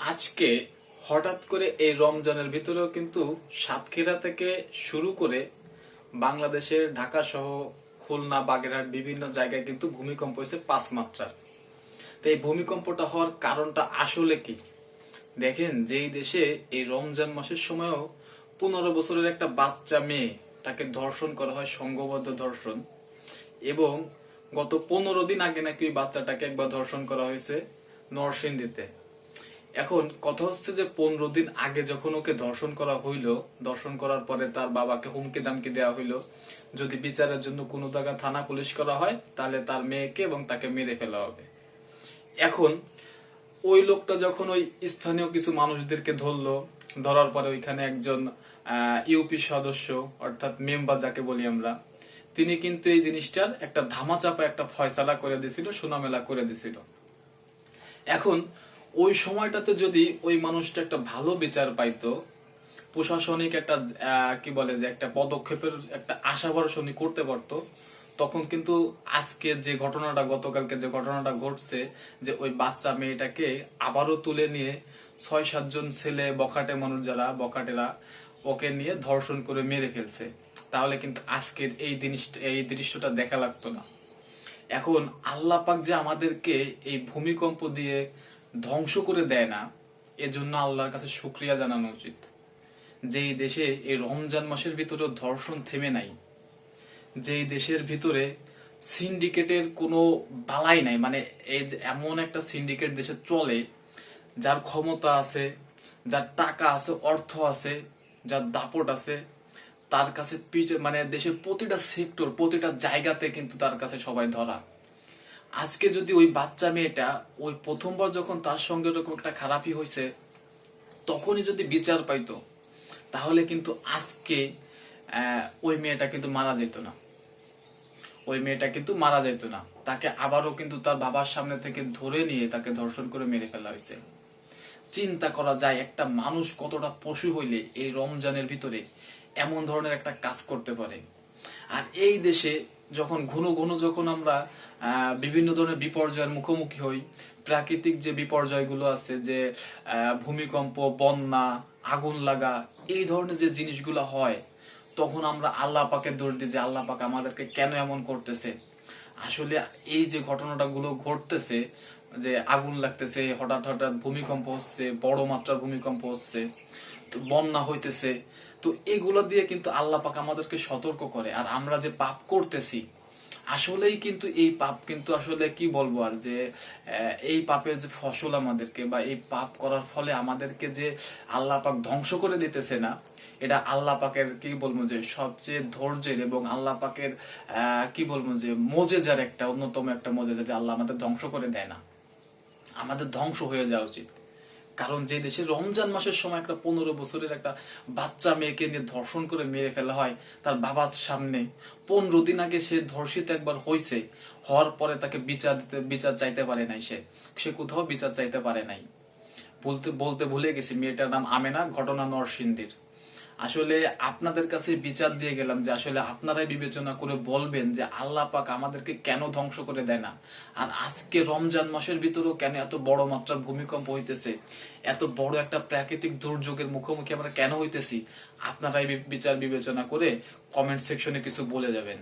আজকে হঠাৎ করে এই রমজানের ভিতরেও কিন্তু সাতক্ষীরা থেকে শুরু করে বাংলাদেশের ঢাকা সহ খুলনা বাগেরহাট বিভিন্ন জায়গায় কিন্তু ভূমিকম্প হয়েছে 5 মাত্রার। তো এই ভূমিকম্পটা হওয়ার কারণটা আসলে কি? দেখেন, যেই দেশে এই রমজান মাসের সময়ও 15 বছরের একটা বাচ্চা মেয়ে তাকে ধর্ষণ করা হয়, সংঘবদ্ধ ধর্ষণ, এবং গত 15 দিন আগে নাকি ওই বাচ্চাটাকে একবার ধর্ষণ করা হয়েছে নরসিংদীতে। এখন কথা হচ্ছে যে 15 দিন আগে যখন ওকে ধর্ষণ করা হইলো, ধর্ষণ করার পরে তার বাবাকে হুমকি দামকি দেওয়া হইলো যদি বিচারের জন্য কোনো জায়গা থানা পুলিশ করা হয় তাহলে তার মেয়েকে এবং তাকে মেরে ফেলা হবে। এখন ওই লোকটা যখন ওই স্থানীয় কিছু মানুষদেরকে ধরলো, ধরার পরে ওইখানে একজন ইউপি সদস্য অর্থাৎ মেম্বার যাকে বলি আমরা, তিনি কিন্তু এই জিনিসটার একটা ধামাচাপা একটা ফয়সালা করে দিছিল, সুনামেলা করে দিছিল। এখন ওই সময়টাতে যদি ওই মানুষটা একটা ভালো বিচার পাইতো, প্রশাসনিক একটা কি বলে যে একটা পদক্ষেপের একটা আশা ভরসা উনি করতে পারতো, তখন কিন্তু আজকে যে ঘটনাটা, গতকালকে যে ঘটনাটা ঘটছে, যে ওই বাচ্চা মেয়েটাকে আবারও তুলে নিয়ে 6-7 জন ছেলে বখাটে মানুষ যারা বখাটেরা ওকে নিয়ে ধর্ষণ করে মেরে ফেলছে, তাহলে কিন্তু আজকের এই দৃশ্যটা দেখা লাগতো না। এখন আল্লাহ পাক যে আমাদেরকে এই ভূমিকম্প দিয়ে ধ্বংস করে দেয় না, এজন্য আল্লাহর কাছে শুকরিয়া জানানো উচিত। যেই দেশে এই রমজান মাসের ভিতরে ধর্ষণ থেমে নাই, যেই দেশের ভিতরে সিন্ডিকেটের কোনো বালাই নাই, মানে এই যে এমন একটা সিন্ডিকেট দেশে চলে, যার ক্ষমতা আছে, যার টাকা আছে, অর্থ আছে, যার দাপট আছে, তার কাছে মানে দেশের প্রতিটা সেক্টর, প্রতিটা জায়গাতে কিন্তু তার কাছে সবাই ধরা। আজকে যদি ওই বাচ্চা মেয়েটা ওই প্রথমবার যখন তার সঙ্গে এরকম একটা খারাপই হয়েছে তখনই যদি বিচার পাইতো, তাহলে কিন্তু আজকে ওই মেয়েটা কিন্তু মারা যেত না, ওই মেয়েটা কিন্তু মারা যেত না। তাকে আবারও কিন্তু তার বাবার সামনে থেকে ধরে নিয়ে তাকে ধর্ষণ করে মেরে ফেলা হয়েছে। চিন্তা করা যায় একটা মানুষ কতটা পশু হইলে এই রমজানের ভিতরে এমন ধরনের একটা কাজ করতে পারে। আর এই দেশে যখন ঘন ঘন যখন আমরা বিভিন্ন ধরনের বিপর্যয়ের মুখোমুখি হই, প্রাকৃতিক যে বিপর্যয়গুলো আছে, যে ভূমিকম্প, বন্যা, আগুন লাগা, এই ধরনের যে জিনিসগুলো হয়, তখন আমরা আল্লাহ পাকের দোষ দিই যে আল্লাহ পাক আমাদেরকে কেন এমন করতেছে। আসলে এই যে ঘটনাটা গুলো ঘটতেছে, যে আগুন লাগতেছে, হঠাৎ হঠাৎ ভূমিকম্প হচ্ছে, বড় মাত্রার ভূমিকম্প হচ্ছে, তো বন্যা হইতেছে, তো এগুলো দিয়ে কিন্তু আল্লাহ পাক আমাদেরকে সতর্ক করে। আর আমরা যে পাপ করতেছি, আসলেই কিন্তু এই পাপ কিন্তু আসলে কি বলবো আর, যে এই পাপের যে ফসল আমাদেরকে, বা এই পাপ করার ফলে আমাদেরকে যে আল্লাহ পাক ধ্বংস করে দিতেছে না, এটা আল্লাহ পাকের কি বলবো যে সবচেয়ে ধৈর্যের এবং আল্লাহ পাকের কি বলবো যে মজেজার একটা অন্যতম একটা মজেজা, যে আল্লাহ আমাদের ধ্বংস করে দেয় না, আমাদের ধ্বংস হয়ে যাওয়া উচিত। কারণ যে দেশে রমজান মাসের সময় একটা 15 বছরের একটা বাচ্চা মেয়েকে নিয়ে ধর্ষণ করে মেরে ফেলা হয় তার বাবার সামনে, 15 দিন আগে সে ধর্ষিত একবার হয়েছে, হওয়ার পরে তাকে বিচার চাইতে পারে নাই, সে কোথাও বিচার চাইতে পারে নাই। বলতে বলতে ভুলে গেছি, মেয়েটার নাম আমেনা, ঘটনা নরসিংদীর। আসলে আপনাদের কাছে বিচার দিয়ে গেলাম যে আসলে আপনারাই বিবেচনা করে বলবেন যে আল্লাহ পাক আমাদেরকে কেন ধ্বংস করে দেয় না। আর আজকে রমজান মাসের ভিতরেও কেন এত বড় মাত্রার ভূমিকম্প হইতেছে, এত বড় একটা প্রাকৃতিক দুর্যোগের মুখোমুখি আমরা কেন হইতেছি, আপনারাই বিচার বিবেচনা করে কমেন্ট সেকশনে কিছু বলে যাবেন।